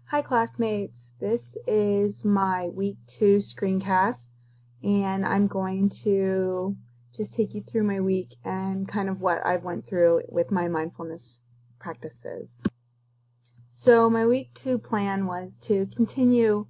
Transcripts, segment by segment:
Hi classmates, this is my week 2 screencast and I'm going to just take you through my week and kind of what I've went through with my mindfulness practices. So my week 2 plan was to continue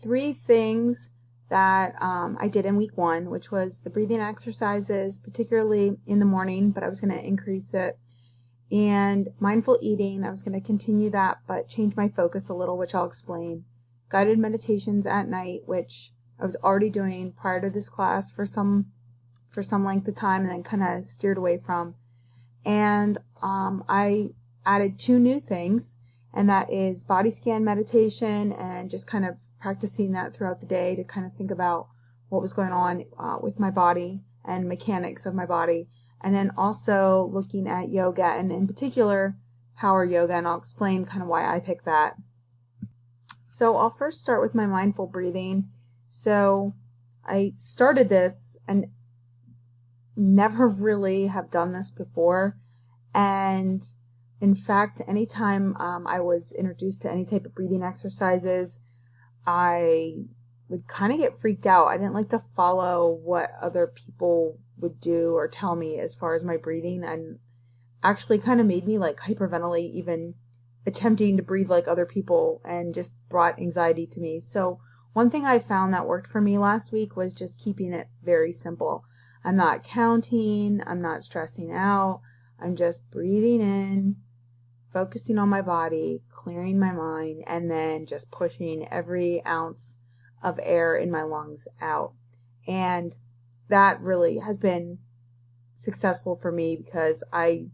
3 things that I did in week 1, which was the breathing exercises, particularly in the morning, but I was going to increase it. And mindful eating, I was going to continue that, but change my focus a little, which I'll explain. Guided meditations at night, which I was already doing prior to this class for some length of time and then kind of steered away from. And I added 2 new things, and that is body scan meditation and just kind of practicing that throughout the day to kind of think about what was going on with my body and mechanics of my body. And then also looking at yoga, and in particular power yoga, and I'll explain kind of why I picked that. So I'll first start with my mindful breathing. So I started this and never really have done this before, and in fact anytime I was introduced to any type of breathing exercises, I would kind of get freaked out. I didn't like to follow what other people would do or tell me as far as my breathing, and actually kind of made me like hyperventilate even attempting to breathe like other people, and just brought anxiety to me. So one thing I found that worked for me last week was just keeping it very simple. I'm not counting, I'm not stressing out, I'm just breathing in, focusing on my body, clearing my mind, and then just pushing every ounce of air in my lungs out. And that really has been successful for me because I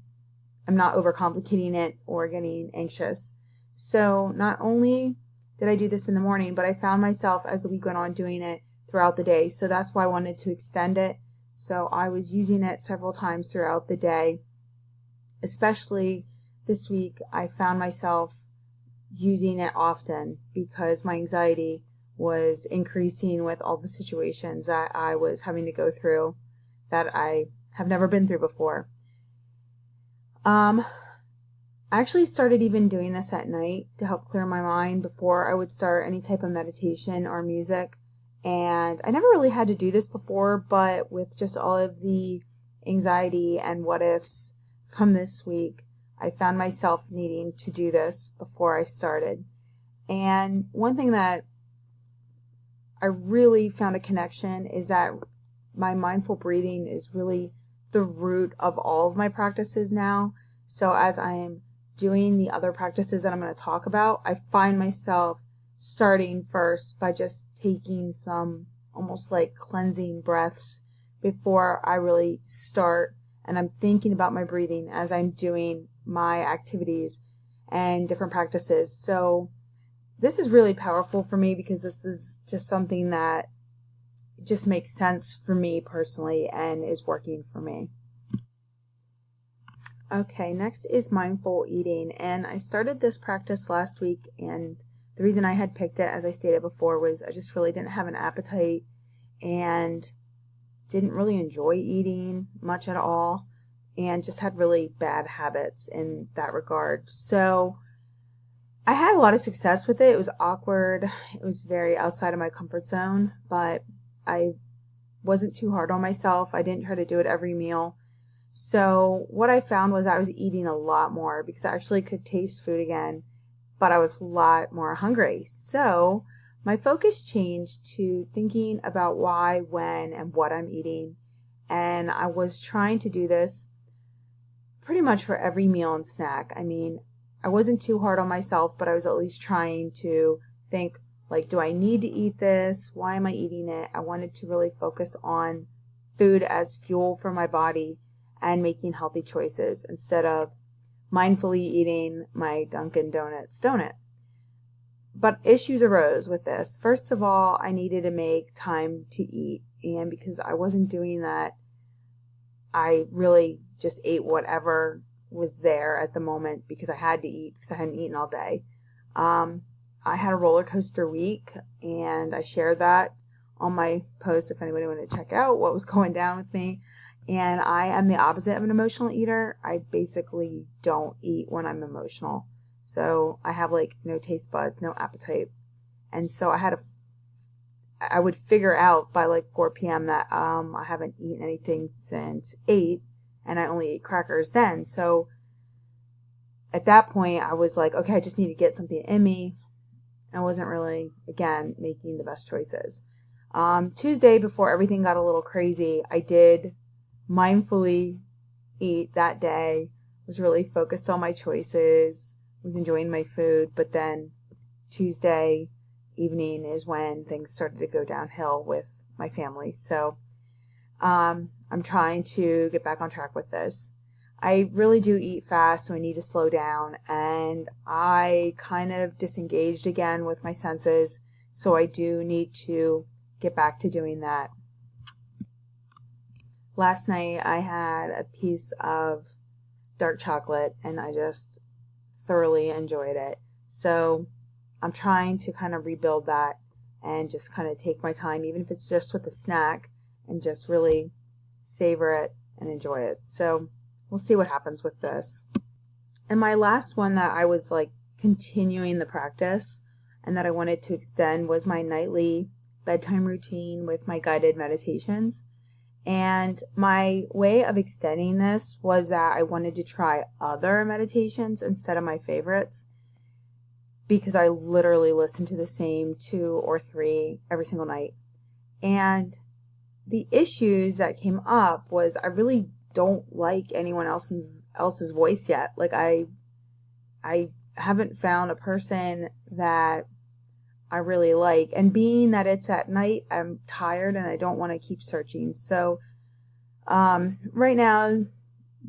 am not overcomplicating it or getting anxious. So not only did I do this in the morning, but I found myself as the week went on doing it throughout the day. So that's why I wanted to extend it. So I was using it several times throughout the day. Especially this week, I found myself using it often because my anxiety was increasing with all the situations that I was having to go through that I have never been through before. I actually started even doing this at night to help clear my mind before I would start any type of meditation or music. And I never really had to do this before, but with just all of the anxiety and what ifs from this week, I found myself needing to do this before I started. And one thing that I really found a connection is that my mindful breathing is really the root of all of my practices now. So as I am doing the other practices that I'm going to talk about, I find myself starting first by just taking some almost like cleansing breaths before I really start. And I'm thinking about my breathing as I'm doing my activities and different practices. So this is really powerful for me because this is just something that just makes sense for me personally and is working for me. Okay, next is mindful eating. And I started this practice last week, and the reason I had picked it, as I stated before, was I just really didn't have an appetite and didn't really enjoy eating much at all, and just had really bad habits in that regard. So I had a lot of success with it. It was awkward. It was very outside of my comfort zone, but I wasn't too hard on myself. I didn't try to do it every meal. So what I found was I was eating a lot more because I actually could taste food again, but I was a lot more hungry. So my focus changed to thinking about why, when, and what I'm eating. And I was trying to do this pretty much for every meal and snack. I mean, I wasn't too hard on myself, but I was at least trying to think, like, do I need to eat this? Why am I eating it? I wanted to really focus on food as fuel for my body and making healthy choices instead of mindfully eating my Dunkin' Donuts donut. But issues arose with this. First of all, I needed to make time to eat, and because I wasn't doing that, I really just ate whatever was there at the moment because I had to eat because I hadn't eaten all day. I had a roller coaster week, and I shared that on my post if anybody wanted to check out what was going down with me. And I am the opposite of an emotional eater. I basically don't eat when I'm emotional. So I have like no taste buds, no appetite. And so I would figure out by like 4 p.m. that I haven't eaten anything since 8, and I only ate crackers then. So at that point, I was like, okay, I just need to get something in me. I wasn't really, again, making the best choices. Tuesday, before everything got a little crazy, I did mindfully eat that day. Was really focused on my choices, was enjoying my food, but then Tuesday evening is when things started to go downhill with my family. So I'm trying to get back on track with this. I really do eat fast, so I need to slow down, and I kind of disengaged again with my senses, so I do need to get back to doing that. Last night I had a piece of dark chocolate, and I just thoroughly enjoyed it. So I'm trying to kind of rebuild that and just kind of take my time, even if it's just with a snack, and just really savor it and enjoy it. So we'll see what happens with this. And my last one that I was like continuing the practice and that I wanted to extend was my nightly bedtime routine with my guided meditations. And my way of extending this was that I wanted to try other meditations instead of my favorites, because I literally listen to the same 2 or 3 every single night. And the issues that came up was I really don't like anyone else's voice yet. Like I haven't found a person that I really like. And being that it's at night, I'm tired and I don't want to keep searching. So right now,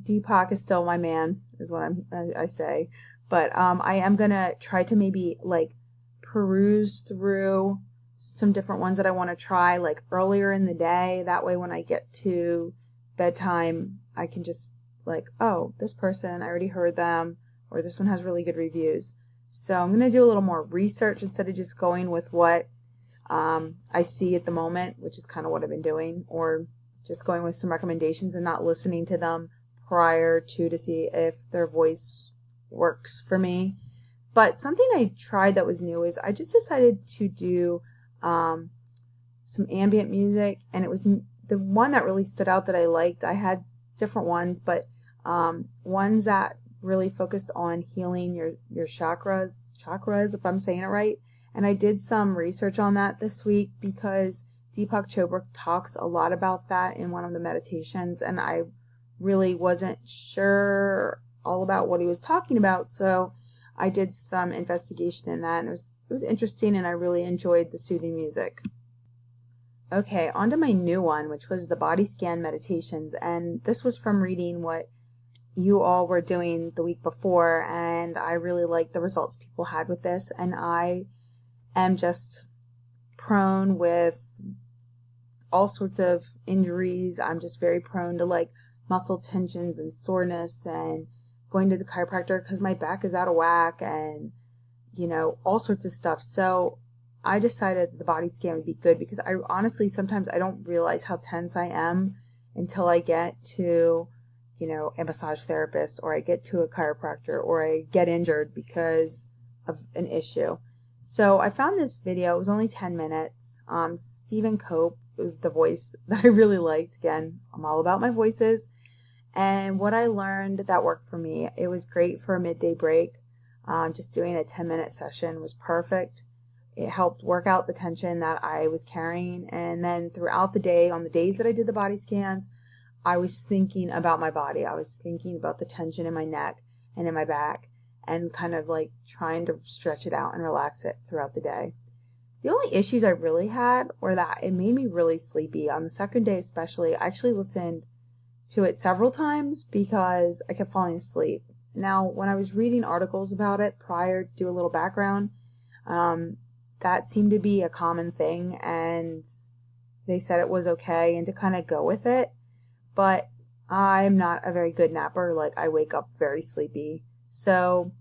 Deepak is still my man, is what I say. But I am going to try to maybe like peruse through some different ones that I want to try like earlier in the day. That way when I get to bedtime, I can just like, oh, this person, I already heard them, or this one has really good reviews. So I'm going to do a little more research instead of just going with what I see at the moment, which is kind of what I've been doing, or just going with some recommendations and not listening to them prior to see if their voice works for me. But something I tried that was new is I just decided to do some ambient music, and it was the one that really stood out that I liked. I had different ones, but ones that really focused on healing your chakras, if I'm saying it right. And I did some research on that this week because Deepak Chopra talks a lot about that in one of the meditations, and I really wasn't sure all about what he was talking about, so I did some investigation in that, and it was interesting, and I really enjoyed the soothing music. Okay, on to my new one, which was the body scan meditations, and this was from reading what you all were doing the week before, and I really liked the results people had with this, and I am just prone with all sorts of injuries. I'm just very prone to like muscle tensions and soreness, and going to the chiropractor because my back is out of whack, and all sorts of stuff. So I decided the body scan would be good because I honestly sometimes I don't realize how tense I am until I get to a massage therapist, or I get to a chiropractor, or I get injured because of an issue. So I found this video. It was only 10 minutes. Stephen Cope was the voice that I really liked. Again, I'm all about my voices. And what I learned that worked for me, it was great for a midday break. Just doing a 10-minute session was perfect. It helped work out the tension that I was carrying. And then throughout the day, on the days that I did the body scans, I was thinking about my body. I was thinking about the tension in my neck and in my back, and kind of like trying to stretch it out and relax it throughout the day. The only issues I really had were that it made me really sleepy. On the second day especially, I actually listened to it several times because I kept falling asleep. Now, when I was reading articles about it prior to do a little background, that seemed to be a common thing, and they said it was okay and to kind of go with it. But I'm not a very good napper. Like, I wake up very sleepy. So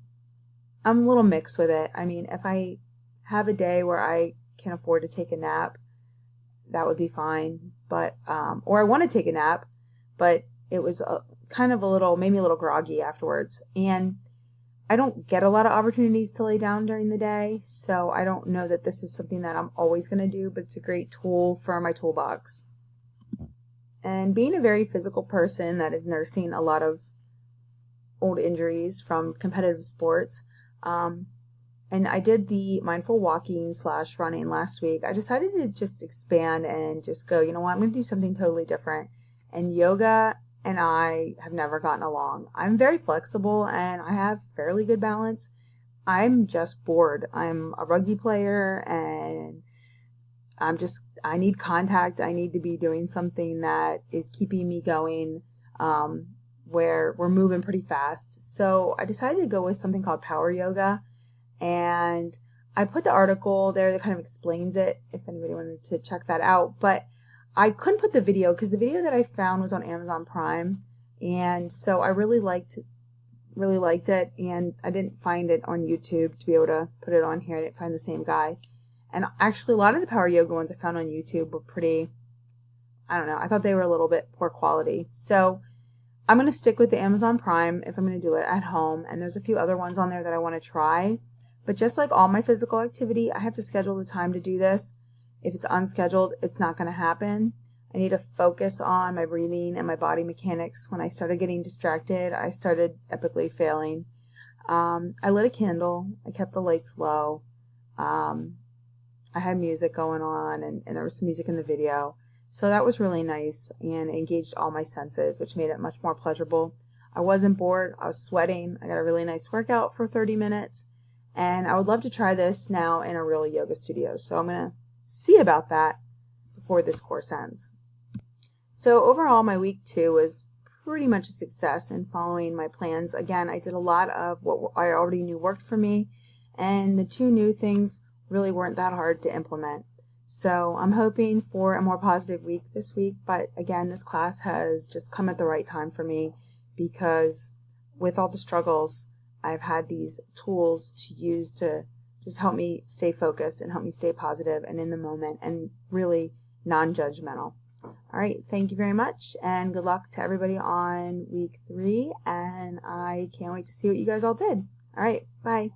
I'm a little mixed with it. I mean, if I have a day where I can afford to take a nap, that would be fine. But, or I want to take a nap, but it was made me a little groggy afterwards. And I don't get a lot of opportunities to lay down during the day, so I don't know that this is something that I'm always going to do, but it's a great tool for my toolbox. And being a very physical person that is nursing a lot of old injuries from competitive sports, and I did the mindful walking / running last week, I decided to just expand and just go, you know what, I'm going to do something totally different. And yoga and I have never gotten along. I'm very flexible and I have fairly good balance. I'm just bored. I'm a rugby player and I need contact. I need to be doing something that is keeping me going, where we're moving pretty fast. So I decided to go with something called power yoga. And I put the article there that kind of explains it if anybody wanted to check that out. But I couldn't put the video because the video that I found was on Amazon Prime. And so I really liked it. And I didn't find it on YouTube to be able to put it on here. I didn't find the same guy. And actually, a lot of the power yoga ones I found on YouTube were pretty, I don't know, I thought they were a little bit poor quality. So I'm going to stick with the Amazon Prime if I'm going to do it at home. And there's a few other ones on there that I want to try. But just like all my physical activity, I have to schedule the time to do this. If it's unscheduled, it's not going to happen. I need to focus on my breathing and my body mechanics. When I started getting distracted, I started epically failing. I lit a candle. I kept the lights low. I had music going on, and there was some music in the video. So that was really nice and engaged all my senses, which made it much more pleasurable. I wasn't bored. I was sweating. I got a really nice workout for 30 minutes. And I would love to try this now in a real yoga studio. So I'm going to see about that before this course ends. So overall, my week 2 was pretty much a success in following my plans. Again, I did a lot of what I already knew worked for me. And the 2 new things really weren't that hard to implement. So I'm hoping for a more positive week this week. But again, this class has just come at the right time for me because with all the struggles, I've had these tools to use to just help me stay focused and help me stay positive and in the moment and really non-judgmental. All right, thank you very much and good luck to everybody on week 3, and I can't wait to see what you guys all did. All right, bye.